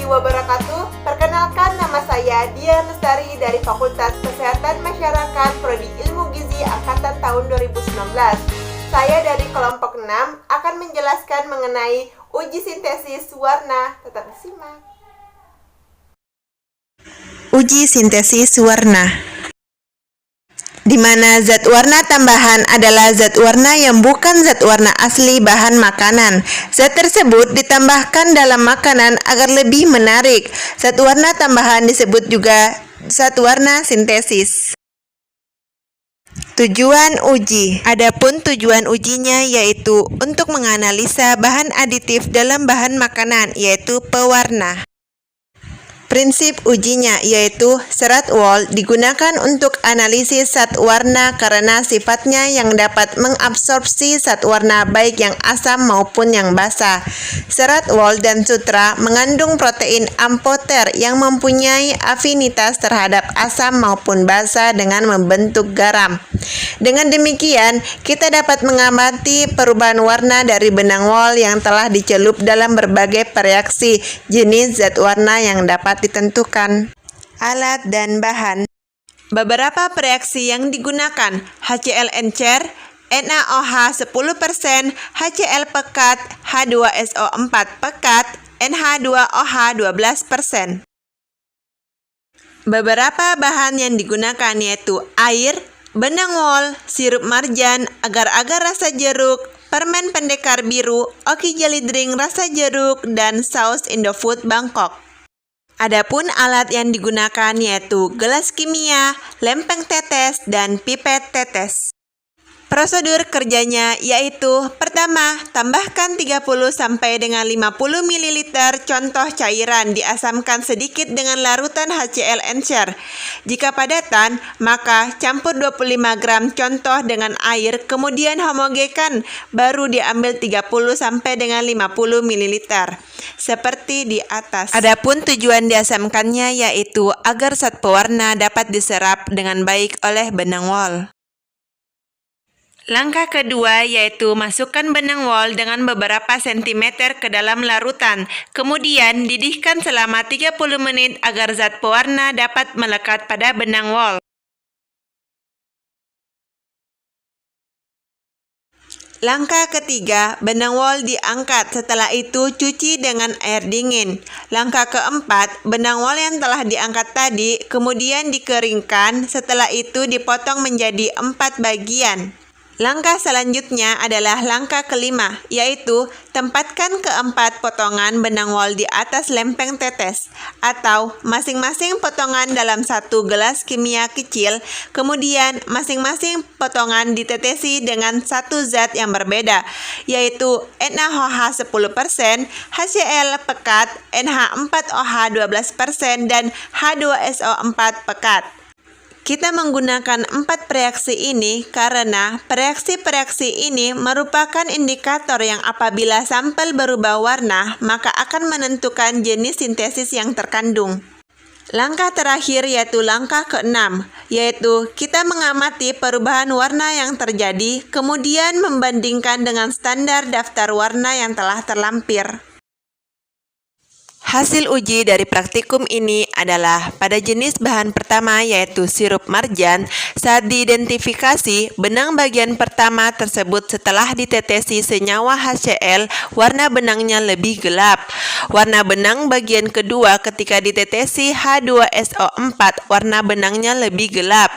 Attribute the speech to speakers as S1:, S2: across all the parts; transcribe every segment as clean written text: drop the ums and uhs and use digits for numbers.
S1: warahmatullahi wabarakatuh. Perkenalkan, nama saya Dian Lestari dari Fakultas Kesehatan Masyarakat Prodi Ilmu Gizi Angkatan tahun 2019. Saya dari kelompok 6 akan menjelaskan mengenai uji sintesis warna. Tetap disimak.
S2: Uji sintesis warna, di mana zat warna tambahan adalah zat warna yang bukan zat warna asli bahan makanan. Zat tersebut ditambahkan dalam makanan agar lebih menarik. Zat warna tambahan disebut juga zat warna sintesis. Tujuan uji. Adapun tujuan ujinya yaitu untuk menganalisa bahan aditif dalam bahan makanan, yaitu pewarna. Prinsip ujinya yaitu serat Wald digunakan untuk analisis zat warna karena sifatnya yang dapat mengabsorpsi zat warna baik yang asam maupun yang basa. Serat Wald dan sutra mengandung protein amphoter yang mempunyai afinitas terhadap asam maupun basa dengan membentuk garam. Dengan demikian, kita dapat mengamati perubahan warna dari benang Wald yang telah dicelup dalam berbagai reaksi jenis zat warna yang dapat ditentukan. Alat dan bahan. Beberapa reaksi yang digunakan: HCl encer, NaOH 10%, HCl pekat, H2SO4 pekat, NH2OH 12%. Beberapa bahan yang digunakan yaitu air, benang Wald, sirup marjan, agar-agar rasa jeruk, permen pendekar biru, Oki Jelly Drink rasa jeruk, dan saus Indofood Bangkok. Adapun alat yang digunakan yaitu gelas kimia, lempeng tetes, dan pipet tetes. Prosedur kerjanya yaitu: pertama, tambahkan 30 sampai dengan 50 ml contoh cairan, diasamkan sedikit dengan larutan HCl encer. Jika padatan, maka campur 25 gram contoh dengan air, kemudian homogenkan, baru diambil 30 sampai dengan 50 ml. Seperti di atas. Adapun tujuan diasamkannya yaitu agar zat pewarna dapat diserap dengan baik oleh benang Wald. Langkah kedua yaitu masukkan benang Wald dengan beberapa sentimeter ke dalam larutan. Kemudian didihkan selama 30 menit agar zat pewarna dapat melekat pada benang Wald. Langkah ketiga, benang Wald diangkat. Setelah itu cuci dengan air dingin. Langkah keempat, benang Wald yang telah diangkat tadi kemudian dikeringkan. Setelah itu dipotong menjadi 4 bagian. Langkah selanjutnya adalah langkah kelima, yaitu tempatkan keempat potongan benang Wald di atas lempeng tetes, atau masing-masing potongan dalam satu gelas kimia kecil, kemudian masing-masing potongan ditetesi dengan satu zat yang berbeda, yaitu NaOH 10%, HCl pekat, NH4OH 12%, dan H2SO4 pekat. Kita menggunakan 4 reaksi ini karena reaksi-reaksi ini merupakan indikator yang apabila sampel berubah warna, maka akan menentukan jenis sintesis yang terkandung. Langkah terakhir yaitu langkah ke-6, yaitu kita mengamati perubahan warna yang terjadi, kemudian membandingkan dengan standar daftar warna yang telah terlampir. Hasil uji dari praktikum ini adalah pada jenis bahan pertama yaitu sirup marjan, saat diidentifikasi benang bagian pertama tersebut setelah ditetesi senyawa HCl, warna benangnya lebih gelap. Warna benang bagian kedua ketika ditetesi H2SO4, warna benangnya lebih gelap.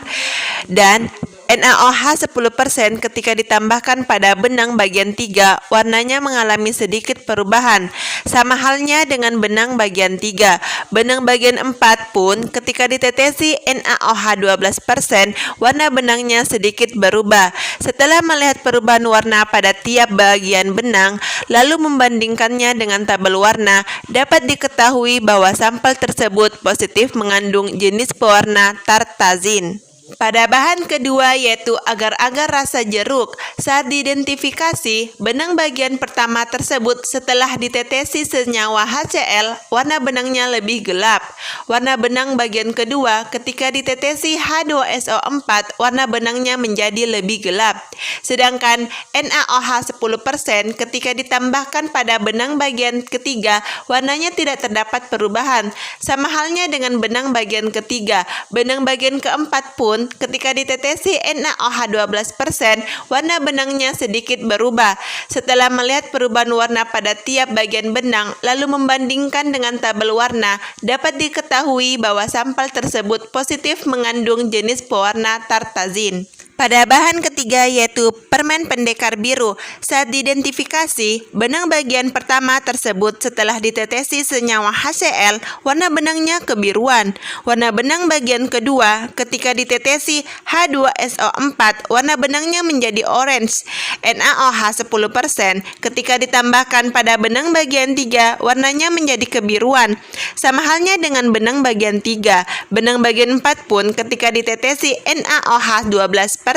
S2: Dan NaOH 10% ketika ditambahkan pada benang bagian 3, warnanya mengalami sedikit perubahan. Sama halnya dengan benang bagian 3. Benang bagian 4 pun ketika ditetesi NaOH 12%, warna benangnya sedikit berubah. Setelah melihat perubahan warna pada tiap bagian benang, lalu membandingkannya dengan tabel warna, dapat diketahui bahwa sampel tersebut positif mengandung jenis pewarna tartazin. Pada bahan kedua yaitu agar-agar rasa jeruk, saat diidentifikasi, benang bagian pertama tersebut setelah ditetesi senyawa HCl, warna benangnya lebih gelap. Warna benang bagian kedua ketika ditetesi H2SO4, warna benangnya menjadi lebih gelap. Sedangkan NaOH 10% ketika ditambahkan pada benang bagian ketiga, warnanya tidak terdapat perubahan. Sama halnya dengan benang bagian ketiga, benang bagian keempat pun ketika ditetesi NaOH 12%, warna benangnya sedikit berubah. Setelah melihat perubahan warna pada tiap bagian benang, lalu membandingkan dengan tabel warna, dapat diketahui bahwa sampel tersebut positif mengandung jenis pewarna tartazin. Pada bahan ketiga yaitu permen pendekar biru, saat diidentifikasi, benang bagian pertama tersebut setelah ditetesi senyawa HCl, warna benangnya kebiruan. Warna benang bagian kedua ketika ditetesi H2SO4, warna benangnya menjadi orange. NaOH 10% ketika ditambahkan pada benang bagian 3, warnanya menjadi kebiruan. Sama halnya dengan benang bagian 3, benang bagian 4 pun ketika ditetesi NaOH 12%,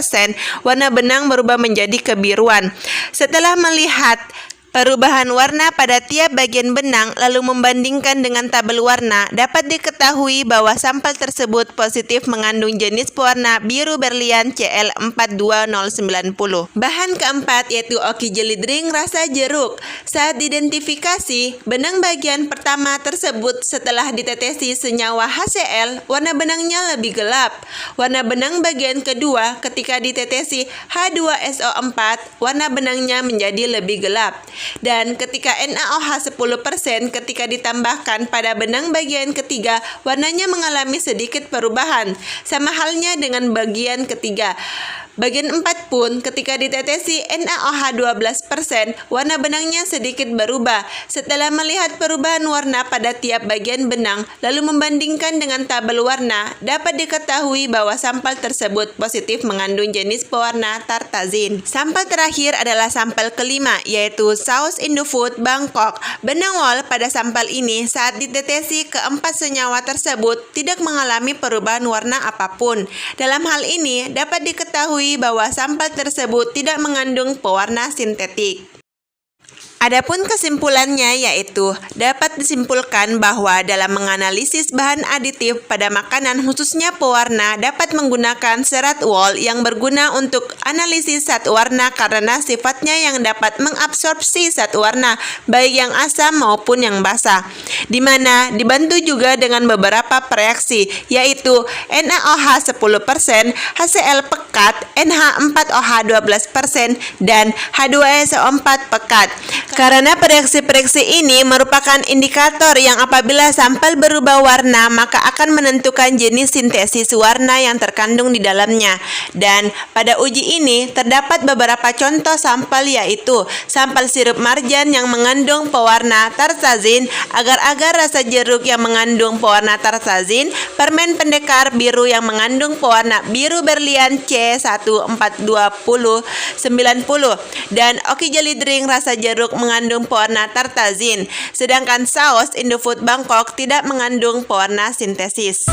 S2: warna benang berubah menjadi kebiruan. Setelah melihat perubahan warna pada tiap bagian benang lalu membandingkan dengan tabel warna, dapat diketahui bahwa sampel tersebut positif mengandung jenis pewarna biru berlian Cl42090. Bahan keempat yaitu Oki Jelly Drink rasa jeruk. Saat diidentifikasi, benang bagian pertama tersebut setelah ditetesi senyawa HCl, warna benangnya lebih gelap. Warna benang bagian kedua ketika ditetesi H2SO4, warna benangnya menjadi lebih gelap. Dan ketika NaOH 10% ketika ditambahkan pada benang bagian ketiga, warnanya mengalami sedikit perubahan. Sama halnya dengan bagian ketiga. Bagian 4 pun ketika ditetesi NaOH 12%, warna benangnya sedikit berubah. Setelah melihat perubahan warna pada tiap bagian benang, lalu membandingkan dengan tabel warna, dapat diketahui bahwa sampel tersebut positif mengandung jenis pewarna tartazin. Sampel terakhir adalah sampel kelima, yaitu Saus Indofood Bangkok. Benang wol pada sampel ini saat ditetesi keempat senyawa tersebut tidak mengalami perubahan warna apapun. Dalam hal ini, dapat diketahui bahwa sampel tersebut tidak mengandung pewarna sintetik. Adapun kesimpulannya yaitu dapat disimpulkan bahwa dalam menganalisis bahan aditif pada makanan khususnya pewarna dapat menggunakan serat wol yang berguna untuk analisis zat warna karena sifatnya yang dapat mengabsorpsi zat warna baik yang asam maupun yang basah, di mana dibantu juga dengan beberapa reaksi yaitu NaOH 10%, HCl pekat, NH4OH 12%, dan H2SO4 pekat. Karena reaksi-reaksi ini merupakan indikator yang apabila sampel berubah warna maka akan menentukan jenis sintesis warna yang terkandung di dalamnya. Dan pada uji ini terdapat beberapa contoh sampel yaitu sampel sirup marjan yang mengandung pewarna tartazin, agar-agar rasa jeruk yang mengandung pewarna tartazin, permen pendekar biru yang mengandung pewarna biru berlian C142090, dan Oki Jelly Drink rasa jeruk mengandung pewarna tartazin, sedangkan saus Indofood Bangkok tidak mengandung pewarna sintesis.